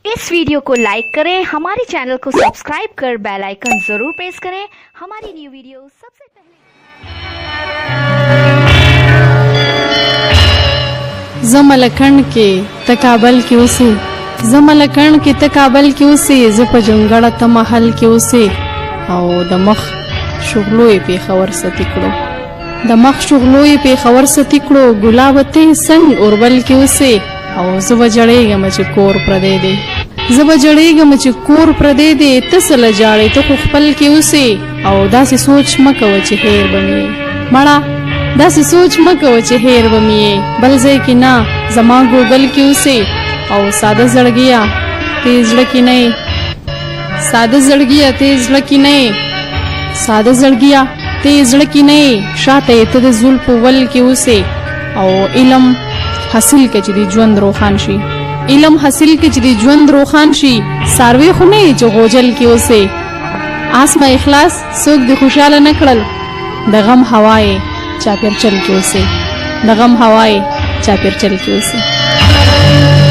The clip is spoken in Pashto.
इस वीडियो को लाइक करें, हमारे चैनल को सब्सक्राइब कर बेल आइकन जरूर प्रेस करें हमारी न्यू वीडियो सबसे पहले। زملکن کې تکابل کې اوسې زملکن کې تکابل کې اوسې ز په جونګړه ته محل کې اوسې او د مخ شغلو یې پیښور ستې کړو د مخ شغلو یې پیښور ستې کړو ګلاب ته څنګ اوربل کې اوسې او زه به جړېږم چې کور پردی دی زه به جړېږم چې کور پردی دی ته څه له جاړې ته خو خپل کې اوسې او داسې سوچ مه کوه چې هیر به مې مړه داسې سوچ مه کوه چې هیر به مې بل ځای کې نه زما ګوګل کې اوسې او ساده زړګیا تیز زړه کې نه ساده زړګیا تیز زړه کې نه ساده زړګیا تیز زړه کې نه شاته یې ته د زلفو ول کې اوسې او علم حاصل کې چې د ژوند روښان شي علم حاصل کې چې د ژوند روښان شي ساروی خو نه چې غوجل کې اوسې آسمه اخلاص څوک د خوشاله نه کړل د غم هوای چاپیر چل کې اوسې د غم هوای چاپیر چل کې اوسې